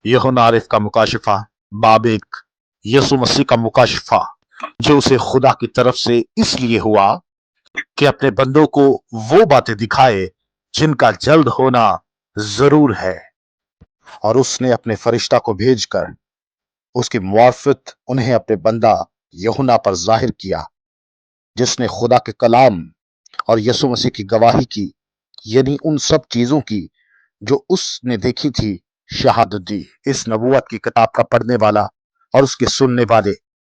यूहन्ना आरिफ का मुकाशिफा बाब 1। यसु मसीह का मुकाशिफा जो उसे खुदा की तरफ से इसलिए हुआ कि अपने बंदों को वो बातें दिखाए जिनका जल्द होना जरूर है। और उसने अपने फरिश्ता को भेजकर उसकी मुआफित उन्हें अपने बंदा यूहन्ना पर जाहिर किया, जिसने खुदा के कलाम और यसु मसीह की गवाही की, यानी उन सब चीजों की जो उसने देखी थी, शहादत दी। इस नबूवत की किताब का पढ़ने वाला और उसके सुनने वाले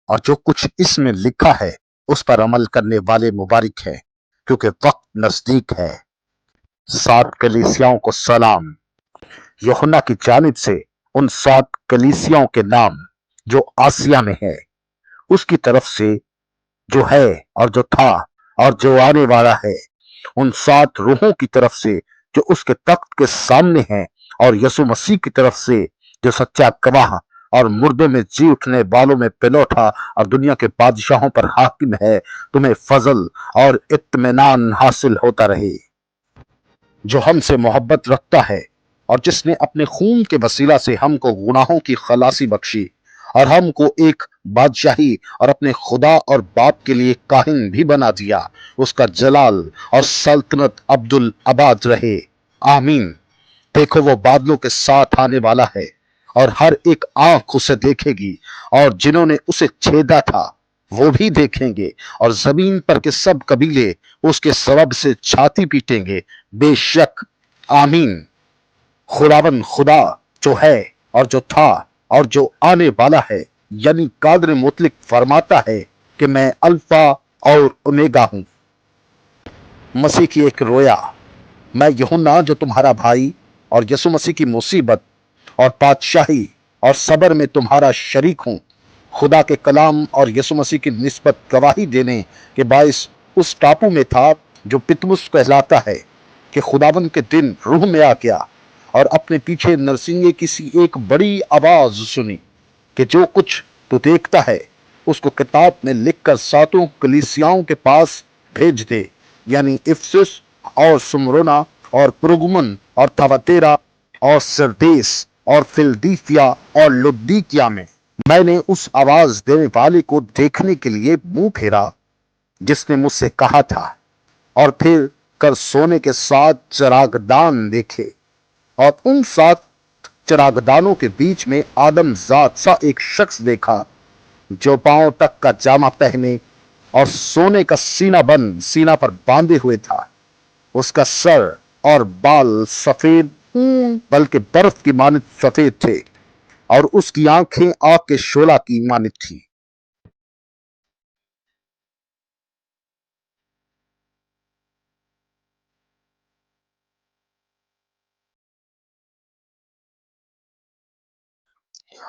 और जो कुछ इसमें लिखा है उस पर अमल करने वाले मुबारक है, क्योंकि वक्त नजदीक है। 7 कलीसियाओं को सलाम। यूहन्ना की जानिब से उन 7 कलीसियाओं के नाम जो आसिया में है, उसकी तरफ से जो है और जो था और जो आने वाला है, उन 7 रूहों की तरफ से जो उसके तख्त के सामने हैं, और यसु मसीह की तरफ से जो सच्चा गवाह और मुर्दे में जी उठने वालों में पिलौठा और दुनिया के बादशाहों पर हाकिम है, तुम्हें फजल और इत्मीनान हासिल होता रहे। जो हमसे मोहब्बत रखता है और जिसने अपने खून के वसीला से हमको गुनाहों की खलासी बख्शी और हमको एक बादशाही और अपने खुदा और बाप के लिए काहिन भी बना दिया, उसका जलाल और सल्तनत अब्दुल अबाद रहे। आमीन। देखो वो बादलों के साथ आने वाला है और हर एक आंख उसे देखेगी, और जिन्होंने उसे छेदा था वो भी देखेंगे, और जमीन पर के सब कबीले उसके सबब से छाती पीटेंगे। बेशक। आमीन। खुदावन खुदा जो है और जो था और जो आने वाला है, यानी कादर मुतलिक फरमाता है कि मैं अल्फा और ओमेगा हूं। मसीह की एक रोया। मैं यूहन्ना जो तुम्हारा भाई और यसु मसीह की मुसीबत और बादशाही और सबर में तुम्हारा शरीक हूं, खुदा के कलाम और यसु मसीह की निस्बत गवाही देने के बायस उस टापू में था जो पितमुस कहलाता है, कि खुदावन के दिन रूह में आ गया और अपने पीछे नरसिंगे किसी एक बड़ी आवाज सुनी कि जो कुछ तू देखता है उसको किताब में लिखकर 7 कलीसियाओं के पास भेज दे, यानी इफसुस और सुमरोना और पुरगुमन और थवतेरा और सरदेस और फिलदीफिया और लुद्दीकिया में। मैंने उस आवाज देने वाले को देखने के लिए मुंह फेरा जिसने मुझसे कहा था, और फिर कर सोने के 7 चरागदान देखे, और उन 7 चरागदानों के बीच में आदम जात सा एक शख्स देखा, जो पांव तक का जामा पहने और सोने का सीना पर बांधे हुए था। उसका सर और बाल सफेद, बल्कि बर्फ की मानित सफेद थे, और उसकी आंखें आग के शोला की मानित थी।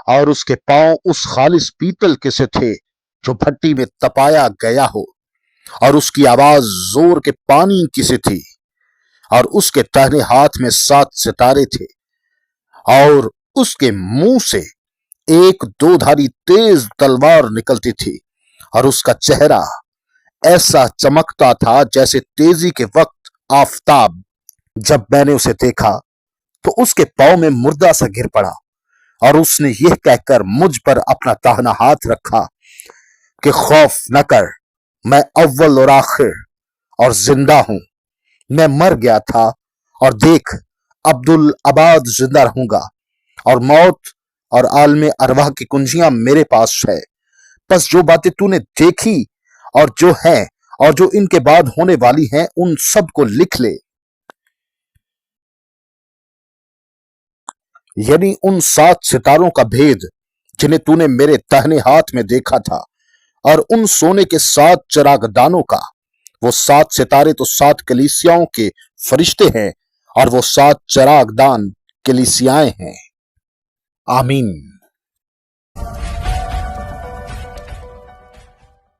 और उसके पांव उस खालिस पीतल के से थे जो भट्टी में तपाया गया हो, और उसकी आवाज जोर के पानी की सी थी, और उसके दाहिने हाथ में 7 सितारे थे, और उसके मुंह से एक 2 धारी तेज तलवार निकलती थी, और उसका चेहरा ऐसा चमकता था जैसे तेजी के वक्त आफताब। जब मैंने उसे देखा तो उसके पांव में मुर्दा सा गिर पड़ा, और उसने यह कहकर मुझ पर अपना दाहिना हाथ रखा कि खौफ न कर, मैं अव्वल और आखिर और जिंदा हूं। मैं मर गया था, और देख, अब्दुल अबाद जिंदा रहूंगा, और मौत और आलमे अरवाह की कुंजियां मेरे पास है। बस जो बातें तूने देखी और जो है और जो इनके बाद होने वाली हैं, उन सब को लिख ले, यानी उन 7 सितारों का भेद जिन्हें तूने मेरे दाहिने हाथ में देखा था, और उन सोने के 7 चरागदानों का। वो 7 सितारे तो 7 कलीसियाओं के फरिश्ते हैं, और वो 7 चरागदान कलीसियाएं हैं। आमीन।